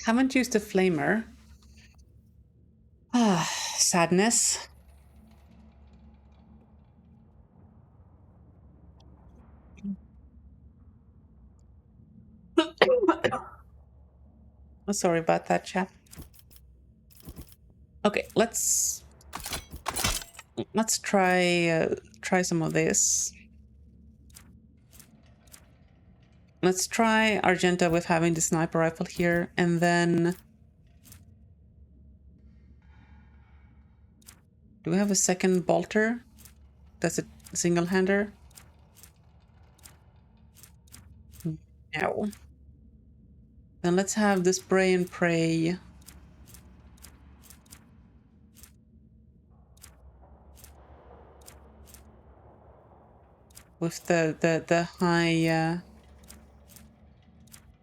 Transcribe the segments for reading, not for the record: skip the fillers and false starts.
Haven't used the flamer. Ah, sadness. Oh, sorry about that, chap. Okay, let's try some of this. Let's try Argenta with having the sniper rifle here, and then do we have a second bolter? That's a single-hander? No. Then let's have the spray and pray. With the high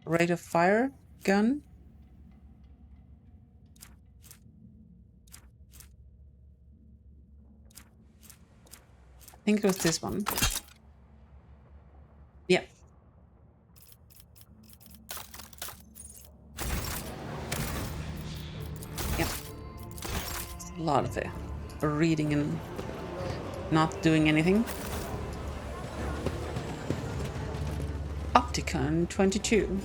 rate of fire gun. I think it was this one. Yeah. Yeah. It's a lot of it. Reading and not doing anything. Opticon 22.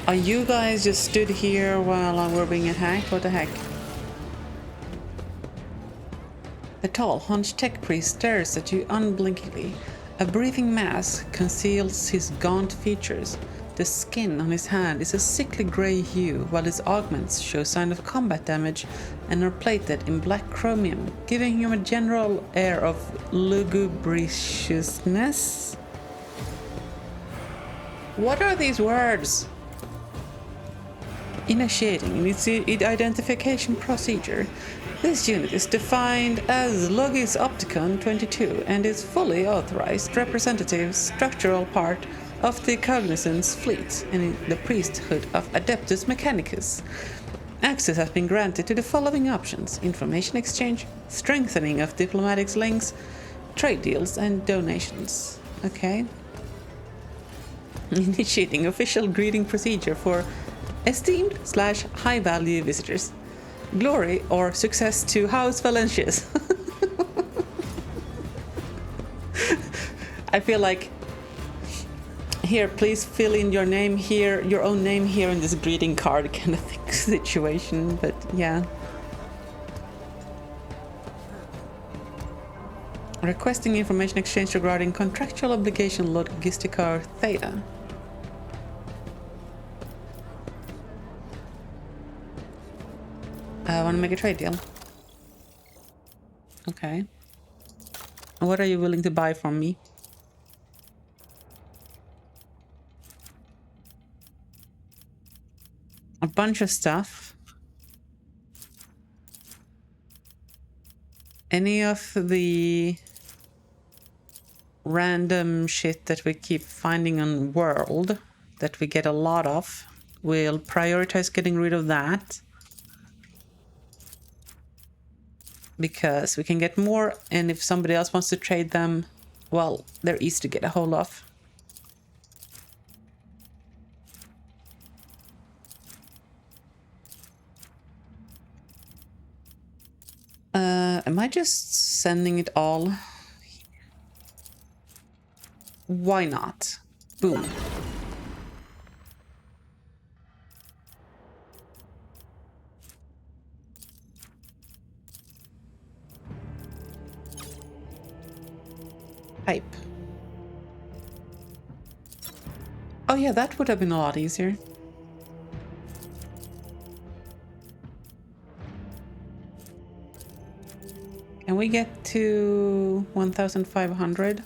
Are you guys just stood here while we're being attacked? What the heck? The tall, hunched tech priest stares at you unblinkingly. A breathing mask conceals his gaunt features. The skin on his hand is a sickly grey hue, while his augments show sign of combat damage and are plated in black chromium, giving him a general air of lugubriousness. What are these words? Initiating its identification procedure. This unit is defined as Logis Opticon 22 and is fully authorized representative structural part of the Cognizance fleet and the priesthood of Adeptus Mechanicus. Access has been granted to the following options: information exchange, strengthening of diplomatic links, trade deals, and donations. Okay. Initiating official greeting procedure for esteemed/high-value visitors. Glory or success to House Valencius. I feel like, here, please fill in your name here, your own name here in this greeting card kind of thing situation, but yeah. Requesting information exchange regarding contractual obligation logistica theta. I want to make a trade deal. Okay. What are you willing to buy from me? A bunch of stuff. Any of the random shit that we keep finding on world that we get a lot of, we'll prioritize getting rid of that. Because we can get more, and if somebody else wants to trade them, well, they're easy to get a hold of. Am I just sending it all? Why not? Boom. Pipe. Oh yeah, that would have been a lot easier. Can we get to 1,500?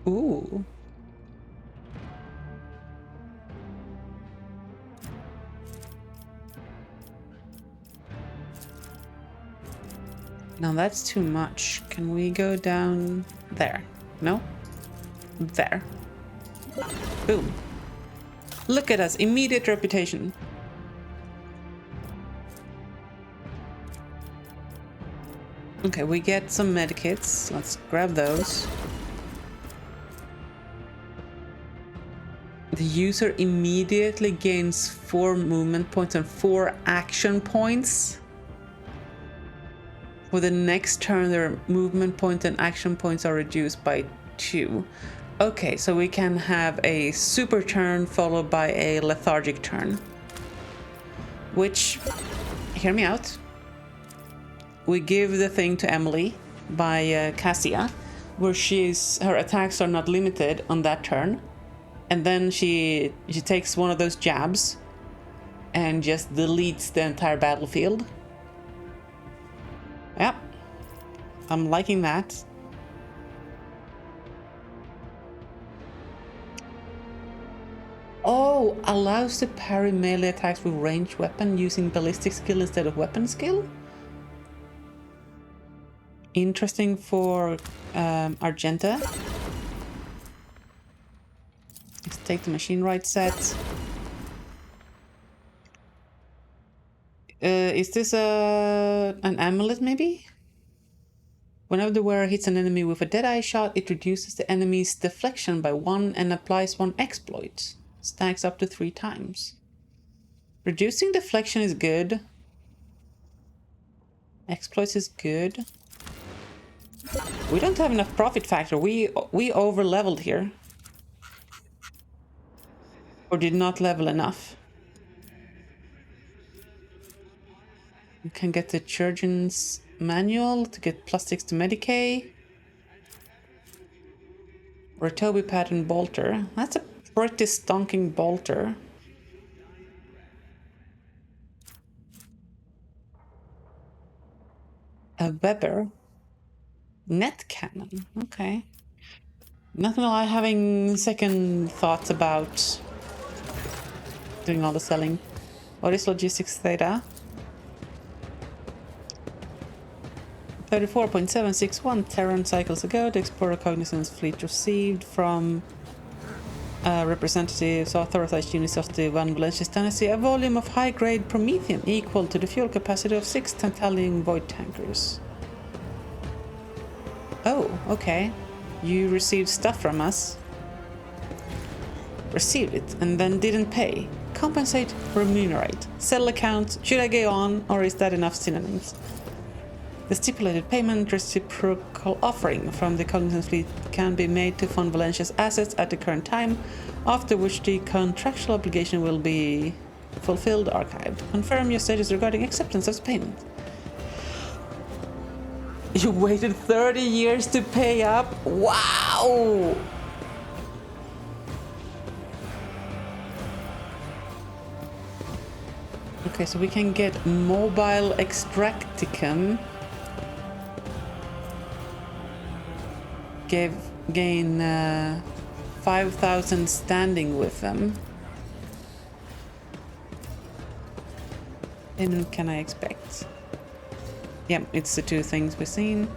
Ooh. Now that's too much. Can we go down there? No? There. Boom. Look at us, immediate reputation. Okay, we get some medikits. Let's grab those. The user immediately gains 4 movement points and 4 action points. For the next turn, their movement points and action points are reduced by 2. Okay, so we can have a super turn followed by a lethargic turn. Which, hear me out. We give the thing to Emily by Cassia, where her attacks are not limited on that turn. And then she takes one of those jabs and just deletes the entire battlefield. Yep. I'm liking that. Oh, allows to parry melee attacks with ranged weapon using ballistic skill instead of weapon skill? Interesting for Argenta. Let's take the machine right set. Is this an amulet maybe? Whenever the wearer hits an enemy with a deadeye shot, it reduces the enemy's deflection by 1 and applies 1 exploit. Stacks up to 3 times. Reducing deflection is good. Exploits is good. We don't have enough profit factor. We over leveled here. Or did not level enough. You can get the Chirurgeon's manual to get +6 to Medicae. Ratobi pattern bolter. That's a pretty stonking bolter. A Weber. Net cannon. Okay. Nothing like having second thoughts about doing all the selling. What is logistics theta? 34.761 Terran cycles ago, the Explorer Cognizance fleet received from representatives, authorized units of the Van Valencia's dynasty, a volume of high-grade promethium equal to the fuel capacity of 6 Tantalian void tankers. Oh, okay. You received stuff from us. Received it and then didn't pay. Compensate, remunerate. Sell account, should I go on, or is that enough synonyms? The stipulated payment reciprocal offering from the Cognizance fleet can be made to fund Valencia's assets at the current time, after which the contractual obligation will be fulfilled, archived. Confirm your status regarding acceptance of payment. You waited 30 years to pay up? Wow! Okay, so we can get mobile extracticum. Gain 5,000 standing with them. And can I expect? Yeah, it's the 2 things we've seen.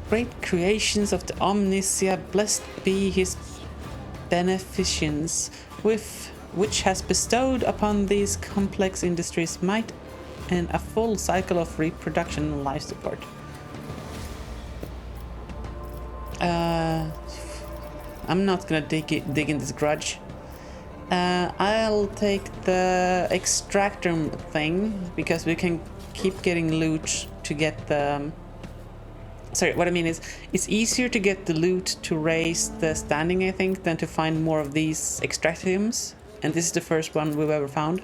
Great creations of the Omnisia, blessed be his beneficence, with which has bestowed upon these complex industries might and a full cycle of reproduction and life support. I'm not gonna dig in this grudge. I'll take the extractor thing because we can keep getting loot to get the. Sorry, what I mean is it's easier to get the loot to raise the standing, I think, than to find more of these extractiums. And this is the first one we've ever found.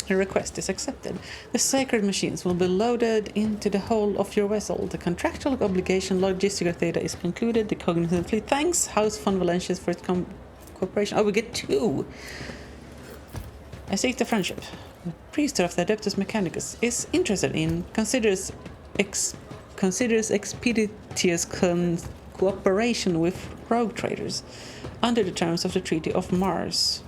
The request is accepted. The sacred machines will be loaded into the hull of your vessel. The contractual obligation logistical theta is concluded. The Cognizant fleet thanks House Von Valencia's for its cooperation. Oh, we get 2! I seek the friendship. The priesthood of the Adeptus Mechanicus is interested in, considers expeditious cooperation with rogue traders under the terms of the Treaty of Mars.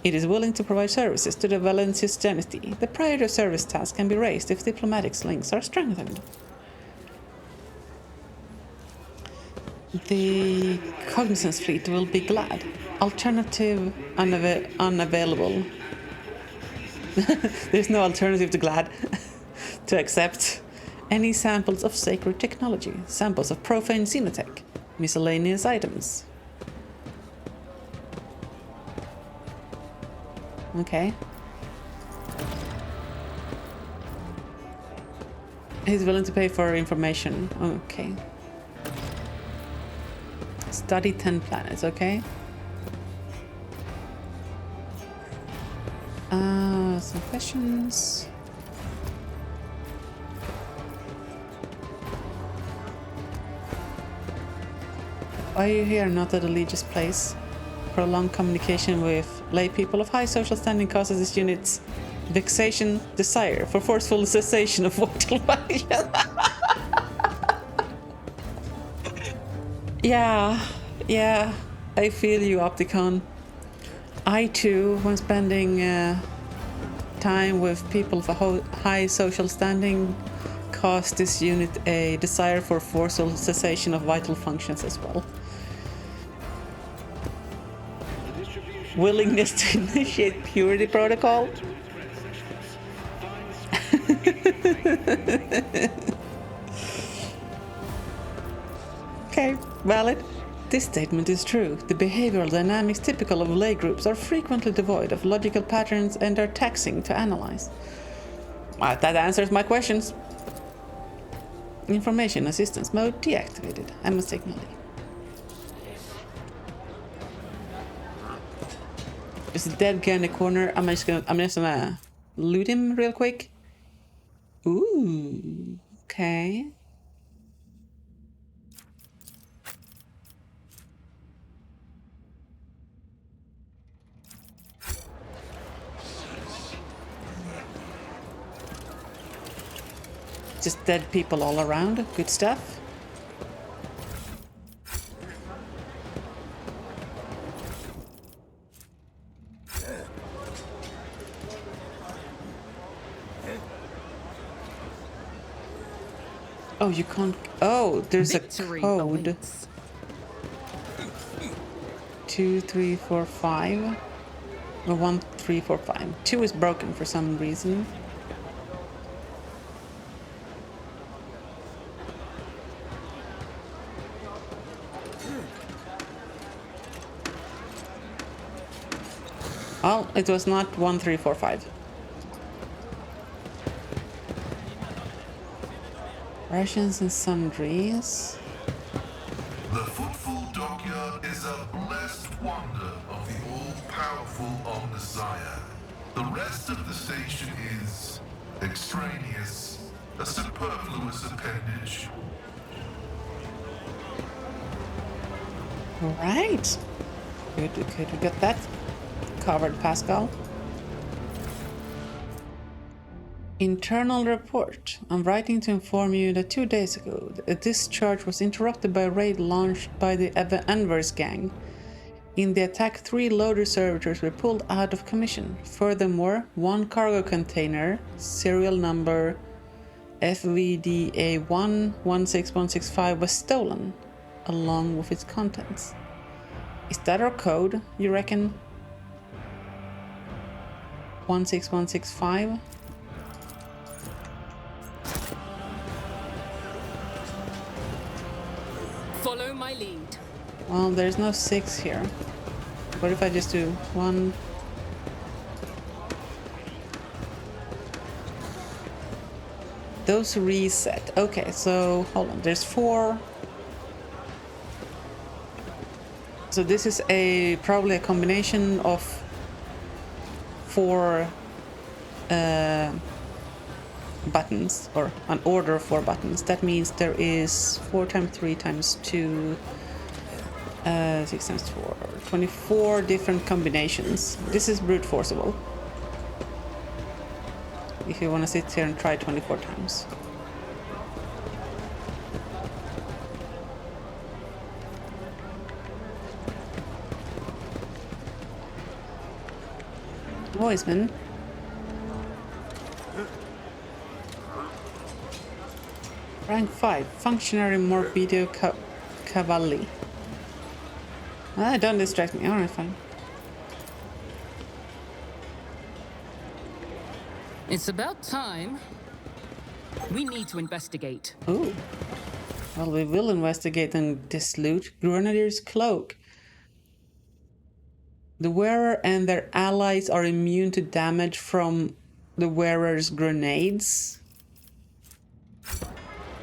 It is willing to provide services to the Valencia's dynasty. The priority of service tasks can be raised if diplomatic links are strengthened. The Cognizance fleet will be glad. Alternative unavailable. There's no alternative to glad. To accept any samples of sacred technology, samples of profane xenotech, miscellaneous items. Okay. He's willing to pay for information. Okay. Study 10 planets, okay. Some questions. Why are you here, not at a religious place? Prolonged communication with lay people of high social standing causes this unit's vexation, desire for forceful cessation of mortal violence. Yeah, I feel you, Opticon. I too, when spending time with people of a high social standing, caused this unit a desire for forceful cessation of vital functions as well. Willingness to initiate purity protocol? Okay, valid. This statement is true. The behavioral dynamics typical of lay groups are frequently devoid of logical patterns and are taxing to analyze. Well, that answers my questions. Information assistance mode deactivated. I must take my leave. There's a dead guy in the corner. I'm just gonna loot him real quick. Ooh, okay. Just dead people all around. Good stuff. Oh, you can't. Oh, there's Victory a code. awaits. 2, 3, 4, 5. Or 1, 3, 4, 5. 2 is broken for some reason. Oh, it was not 1, 3, 4, 5. Rations and sundries. The Footful Dockyard is a blessed wonder of the all-powerful Omnissiah. The rest of the station is extraneous, a superfluous appendage. Right. Good, okay, we got that covered, Pascal. Internal report. I'm writing to inform you that 2 days ago, a discharge was interrupted by a raid launched by the Anvers gang. In the attack, 3 loader servitors were pulled out of commission. Furthermore, 1 cargo container, serial number FVDA1-16165, was stolen, along with its contents. Is that our code, you reckon? 16165? Follow my lead. Well, there's no 6 here. What if I just do 1? Those reset. Okay, so hold on. There's 4. So this is probably a combination of 4 buttons, or an order of 4 buttons. That means there is 4 times 3 times 2, 6 times 4, 24 different combinations. This is brute forceable. If you want to sit here and try 24 times. Voiceman. Rank 5, Functionary Morbidio Cavalli. Ah, don't distract me. Alright, fine. It's about time. We need to investigate. Oh. Well, we will investigate and this loot. Grenadier's cloak. The wearer and their allies are immune to damage from the wearer's grenades.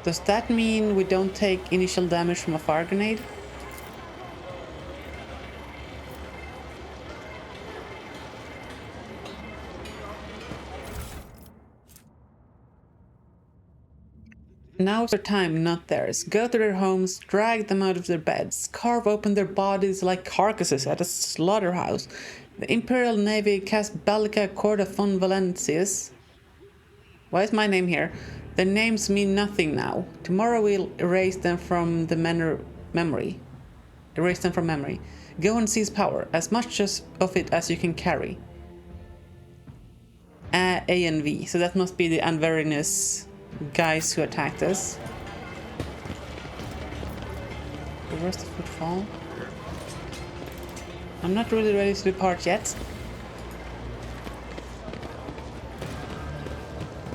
Does that mean we don't take initial damage from a fire grenade? Now's their time, not theirs. Go to their homes, drag them out of their beds, carve open their bodies like carcasses at a slaughterhouse. The Imperial Navy cast Bellica Corda von Valentius. Why is my name here? Their names mean nothing now. Tomorrow we'll erase them from the memory. Erase them from memory. Go and seize power, as much of it as you can carry. A and V. So that must be the unwariness guys who attacked us. Reverse the footfall. I'm not really ready to depart yet.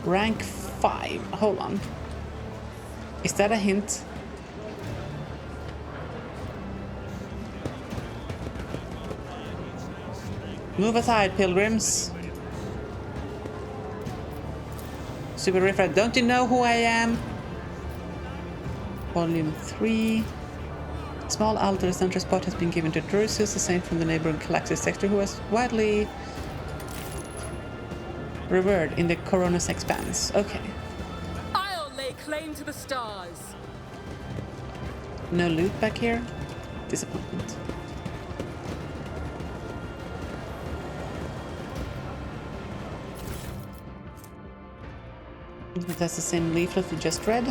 Rank 5. Hold on. Is that a hint? Move aside, pilgrims. Super Riffraff, don't you know who I am? Volume 3. Small altar center spot has been given to Drusus, a saint from the neighboring Calaxis sector who was widely revered in the Corona's expanse. Okay. I'll lay claim to the stars. No loot back here? Disappointment. But that's the same leaflet we just read.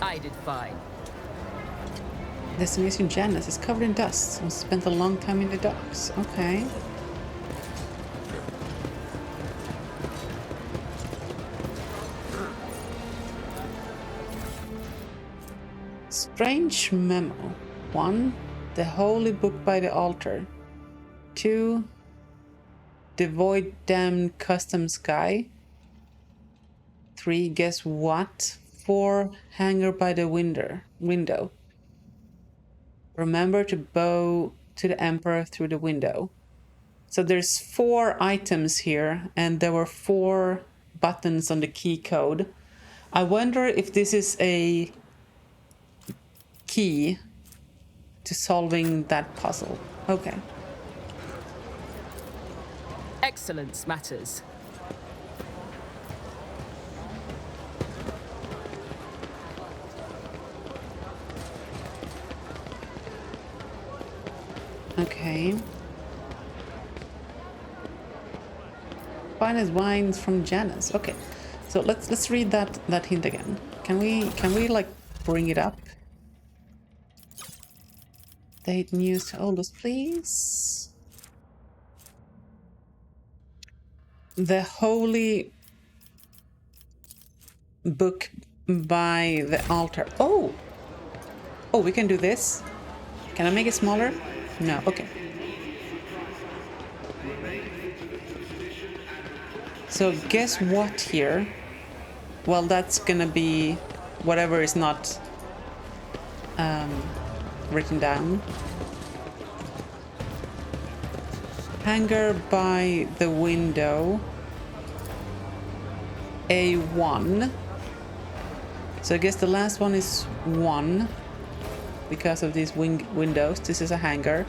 I did fine. Destination Janus is covered in dust and spent a long time in the docks. Okay. Strange memo. 1. The holy book by the altar. 2. The void damned customs guy. 3. Guess what? 4. Hanger by the window. Remember to bow to the Emperor through the window. So there's 4 items here, and there were 4 buttons on the key code. I wonder if this is a key to solving that puzzle. Okay. Excellence matters. Okay. Finest wines from Janus. Okay. So let's read that hint again. Can we like bring it up? Date news to Aldous, please. The holy book by the altar. Oh! Oh, we can do this? Can I make it smaller? No, okay. So guess what here? Well, that's gonna be whatever is not written down. Hanger by the window. A1. So I guess the last one is 1 because of these windows. This is a hanger.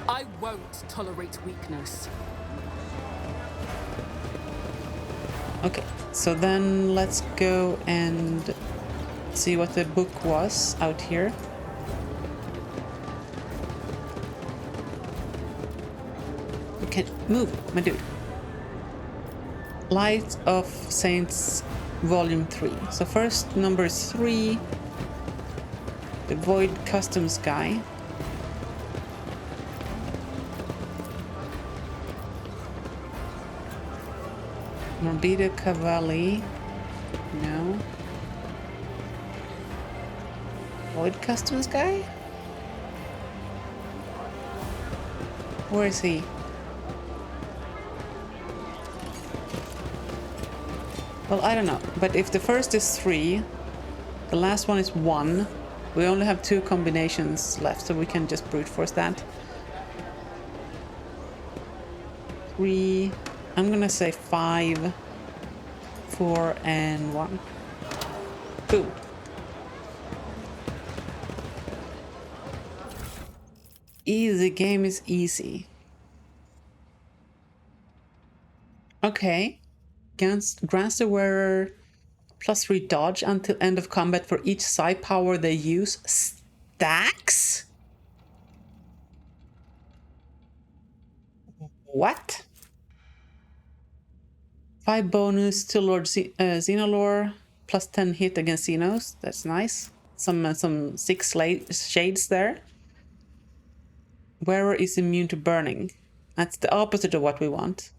I won't tolerate weakness. Okay, so then let's go and see what the book was out here. You can move, my dude. Light of Saints, Volume 3. So first, number 3, the Void Customs guy. Morbido Cavalli. No. Void Customs guy? Where is he? Well, I don't know. But if the first is 3, the last one is 1, we only have 2 combinations left, so we can just brute force that. 3. I'm gonna say 5, 4, and 1. Boom. Easy game is easy. Okay. Grants the wearer +3 dodge until end of combat for each psi power they use. Stacks? What? 5 bonus to Lord Xenolore, +10 hit against Xenos. That's nice. Some 6 shades there. Wearer is immune to burning. That's the opposite of what we want.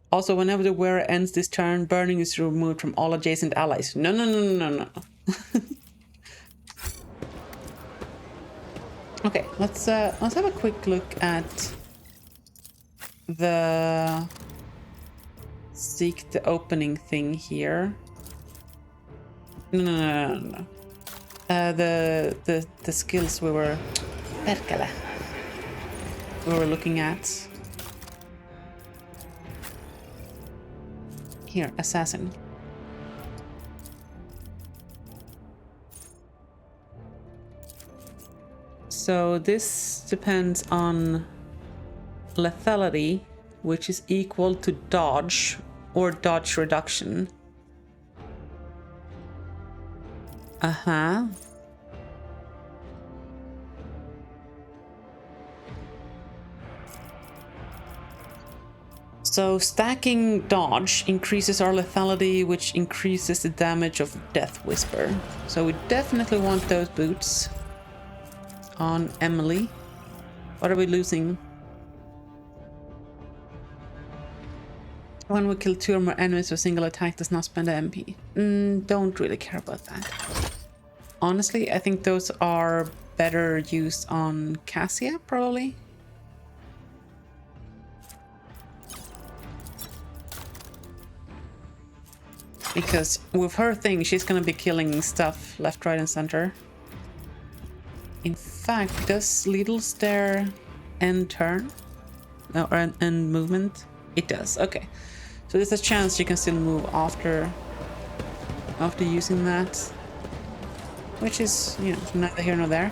Also, whenever the wearer ends this turn, burning is removed from all adjacent allies. No, no, no, no, no, no. Okay, let's have a quick look at the seek the opening thing here. No, no, no, no, no. The skills we were looking at. Here, assassin. So this depends on lethality, which is equal to dodge or dodge reduction. Uh-huh. So stacking dodge increases our lethality, which increases the damage of Death Whisper. So we definitely want those boots on Emily. What are we losing? When we kill 2 or more enemies with a single attack, does not spend an MP. Don't really care about that. Honestly, I think those are better used on Cassia, probably. Because with her thing, she's gonna be killing stuff left, right, and center. In fact, does Lidl Stare end turn? No, or end movement? It does, okay. So there's a chance you can still move after using that. Which is, you know, neither here nor there.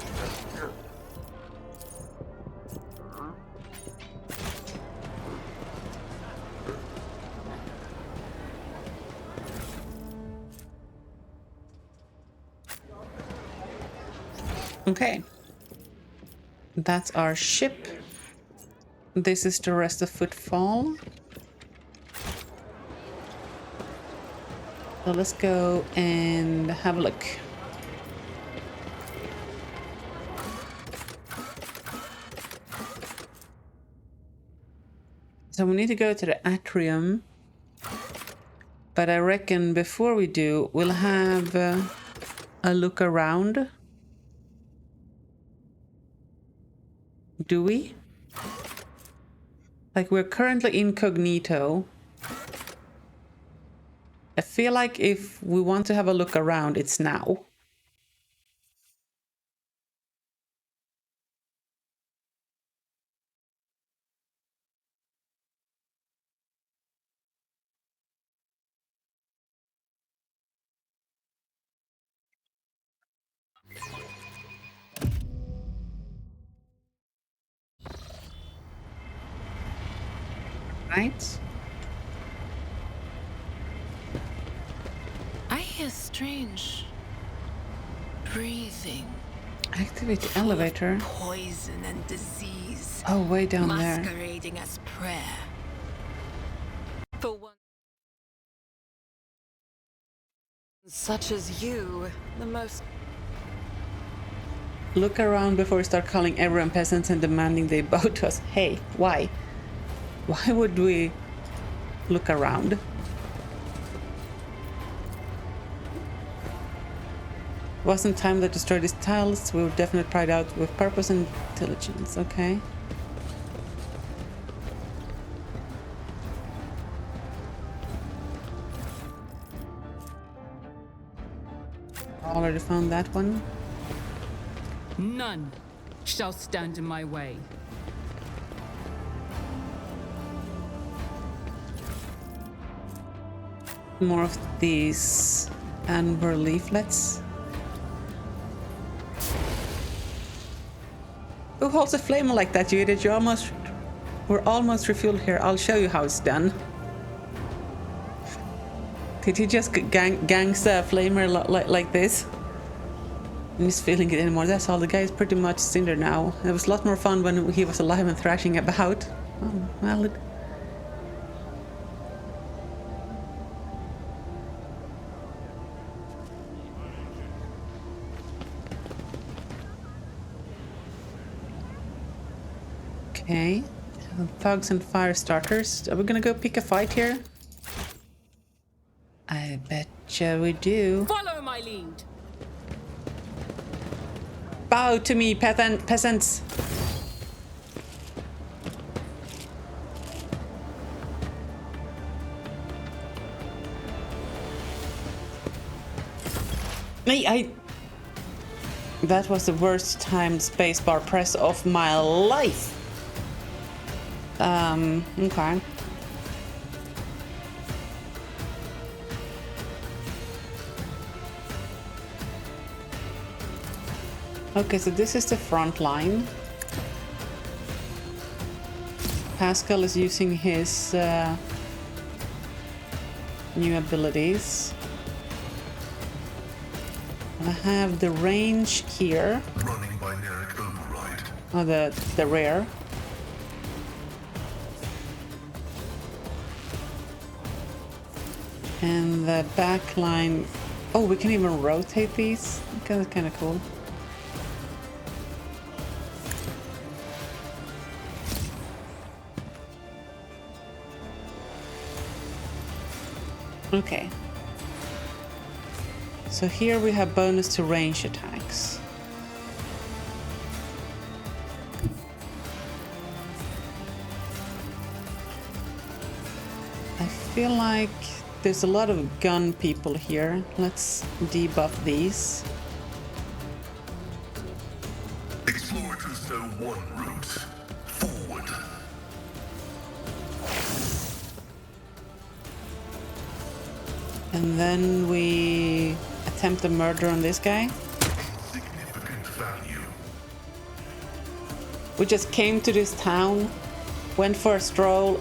Okay. That's our ship. This is the rest of Footfall. So let's go and have a look. So we need to go to the atrium. But I reckon before we do, we'll have a look around. Do we? Like, we're currently incognito. I feel like if we want to have a look around, it's now. Right? I hear strange breathing. Activate the elevator. Poison and disease. Oh, way down there. Masquerading as prayer. For one such as you, the most... Look around before we start calling everyone peasants and demanding they bow to us. Hey, why? Why would we look around. Wasn't time that destroyed these tiles. We were definitely tried out with purpose and intelligence. Okay. Already found that one. None shall stand in my way. More of these amber leaflets. Who holds a flame like that, Judith? We're almost refueled here. I'll show you how it's done. Did he just gangsta a flamer like this? And he's feeling it anymore. That's all. The guy is pretty much cinder now. It was a lot more fun when he was alive and thrashing about. Oh, well. Okay. Thugs and fire starters. Are we gonna go pick a fight here? I betcha we do. Follow my lead. Bow to me, peasants. That was the worst timed spacebar press of my life. Okay. Okay, so this is the front line. Pascal is using his new abilities. I have the range here. Running binaric override. Oh, the rear. And the back line. Oh, we can even rotate these. Okay, that's kind of cool. Okay. So here we have bonus to range attacks. I feel like there's a lot of gun people here. Let's debuff these. Explorators know one route. Forward. And then we attempt a murder on this guy. Significant value. We just came to this town, went for a stroll,